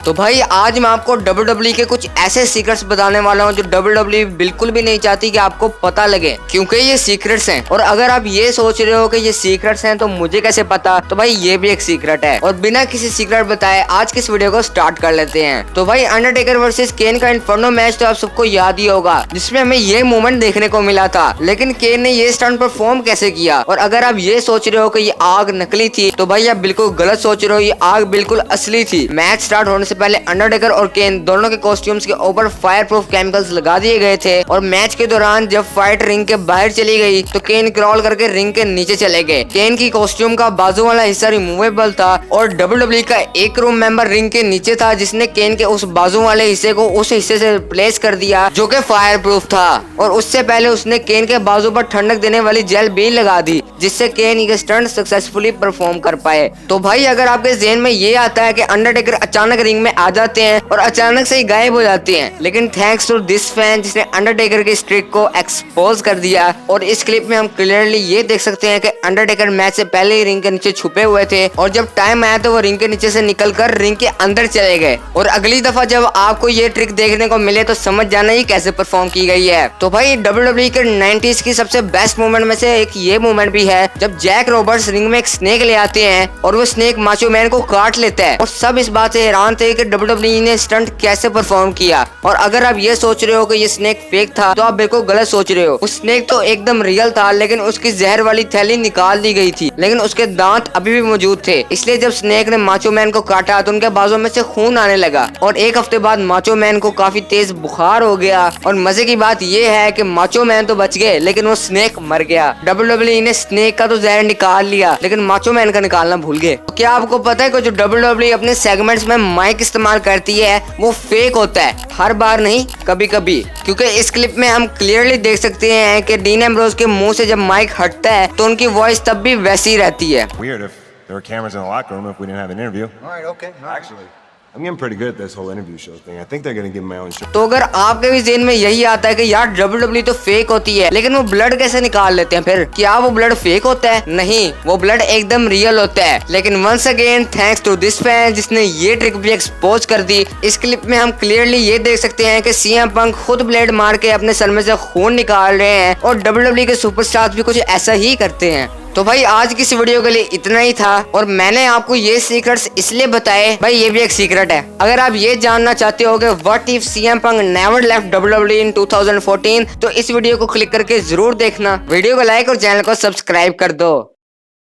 तो भाई आज मैं आपको WWE के कुछ ऐसे सीक्रेट्स बताने वाला हूँ जो WWE बिल्कुल भी नहीं चाहती कि आपको पता लगे, क्योंकि ये सीक्रेट्स हैं। और अगर आप ये सोच रहे हो कि ये सीक्रेट्स हैं तो मुझे कैसे पता, तो भाई ये भी एक सीक्रेट है। और बिना किसी सीक्रेट बताए आज की इस वीडियो को स्टार्ट कर लेते हैं। तो भाई अंडरटेकर वर्सेस केन का इन्फर्नो मैच तो आप सबको याद ही होगा, जिसमें हमें ये मोमेंट देखने को मिला था। लेकिन केन ने ये स्टंट परफॉर्म कैसे किया? और अगर आप ये सोच रहे हो कि ये आग नकली थी, तो भाई आप बिल्कुल गलत सोच रहे हो, ये आग बिल्कुल असली थी। मैच स्टार्ट होने से पहले अंडरटेकर और केन दोनों के कॉस्ट्यूम्स के ऊपर फायर प्रूफ केमिकल्स लगा दिए गए थे। और मैच के दौरान जब फाइट रिंग के बाहर चली गई तो केन क्रॉल करके रिंग के नीचे चले गए। केन की कॉस्ट्यूम का बाजू वाला हिस्सा रिमूवेबल था और WWE का एक रूम मेंबर रिंग के नीचे था, जिसने केन के उस बाजू वाले हिस्से को उस हिस्से से रिप्लेस कर दिया जो कि फायर प्रूफ था। और उससे पहले उसने केन के बाजू पर ठंडक देने वाली जेल भी लगा दी, जिससे केन ये स्टंट सक्सेसफुली परफॉर्म कर पाए। तो भाई अगर आपके ज़हन में ये आता है कि अंडरटेकर अचानक रिंग में आ जाते हैं और अचानक से ही गायब हो जाते हैं, लेकिन थैंक्स टू दिस फैन जिसने अंडरटेकर की स्ट्रिक को एक्सपोज कर दिया। और इस क्लिप में हम क्लियरली ये देख सकते हैं कि अंडरटेकर मैच से पहले ही रिंग के नीचे छुपे हुए थे और जब टाइम आया तो वो रिंग के नीचे से निकलकर रिंग के अंदर चले गए। और अगली दफा जब आपको ये ट्रिक देखने को मिले तो समझ जाना ही कैसे परफॉर्म की गई है। तो भाई WWE के 90s की सबसे बेस्ट मोमेंट में से एक ये मोमेंट भी है जब जैक रॉबर्ट्स रिंग में एक स्नेक ले आते हैं और वो स्नेक माचो मैन को काट लेता है। और सब इस बात से हैरान थे कि WWE ने स्टंट कैसे परफॉर्म किया। और अगर आप ये सोच रहे हो कि ये स्नेक फेक था तो आप बिल्कुल गलत सोच रहे हो। उस स्नेक तो एकदम रियल था, लेकिन उसकी जहर वाली थैली निकाल दी गई थी, लेकिन उसके दांत अभी भी मौजूद थे। इसलिए जब स्नेक ने माचो मैन को काटा तो उनके बाजू में से खून आने लगा। और एक हफ्ते बाद माचो मैन को काफी तेज बुखार हो गया। और मजे की बात ये है कि माचो मैन तो बच गए, लेकिन वो स्नेक मर गया। WWE ने स्नेक का तो जहर निकाल लिया, लेकिन माचो मैन का निकालना भूल गए। तो क्या आपको पता है कि जो WWE अपने सेगमेंट्स में माइक इस्तेमाल करती है वो फेक होता है? हर बार नहीं, कभी कभी। क्योंकि इस क्लिप में हम क्लियरली देख सकते हैं कि डीन एम्ब्रोज के मुंह से जब माइक हटता है तो उनकी वॉइस तब भी वैसी रहती है। Weird if there were cameras in the locker room if we didn't have an interview. All right, okay. Actually, I'm getting pretty good at this whole interview show thing. I think they're gonna give me my own show. तो अगर आपके भी ज़हन में यही आता है कि यार WWE तो फेक होती है, लेकिन वो ब्लड कैसे निकाल लेते हैं? फिर क्या वो ब्लड फेक होता है? नहीं, वो ब्लड एकदम रियल होता है। लेकिन once again thanks to this fan जिसने ये ट्रिक भी एक्सपोज कर दी। इस क्लिप में हम क्लियरली ये देख सकते हैं कि CM पंक खुद ब्लेड मार के अपने सर में से खून निकाल रहे हैं और WWE के सुपरस्टार्स भी कुछ ऐसा ही करते हैं। तो भाई आज की इस वीडियो के लिए इतना ही था और मैंने आपको ये सीक्रेट्स इसलिए बताए, भाई ये भी एक सीक्रेट है। अगर आप ये जानना चाहते हो कि what if CM punk never left WWE इन 2014, तो इस वीडियो को क्लिक करके जरूर देखना। वीडियो को लाइक और चैनल को सब्सक्राइब कर दो।